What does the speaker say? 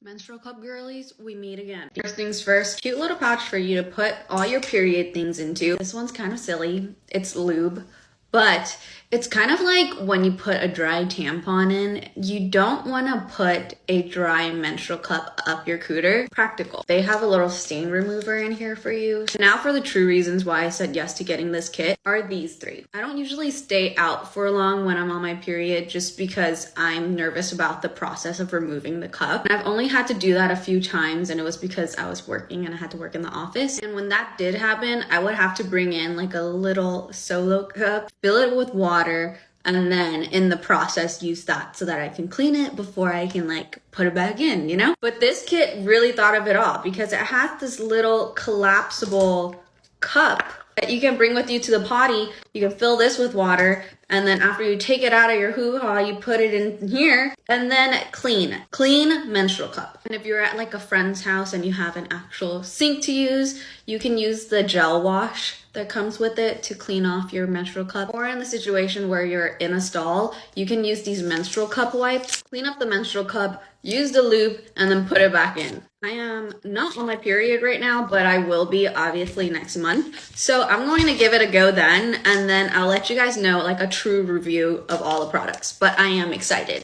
Menstrual cup girlies, we meet again. First things first, cute little pouch for you to put all your period things into. This one's kind of silly. It's lube, but it's kind of like when you put a dry tampon in. You don't want to put a dry menstrual cup up your cooter. Practical. They have a little stain remover in here for you. Now for the true reasons why I said yes to getting this kit are these three. I don't usually stay out for long when I'm on my period just because I'm nervous about the process of removing the cup. And I've only had to do that a few times, and it was because I was working and I had to work in the office. And when that did happen, I would have to bring in like a little solo cup, fill it with water, and then in the process use that so that I can clean it before I can like put it back in, you know? But this kit really thought of it all because it has this little collapsible cup that you can bring with you to the potty. You can fill this with water, and then after you take it out of your hoo-ha, you put it in here, and then clean menstrual cup. And if you're at like a friend's house and you have an actual sink to use, you can use the gel wash that comes with it to clean off your menstrual cup. Or in the situation where you're in a stall, you can use these menstrual cup wipes, clean up the menstrual cup, use the lube, and then put it back in. I am not on my period right now, but I will be obviously next month. So I'm going to give it a go then, and then I'll let you guys know like a true review of all the products. But I am excited.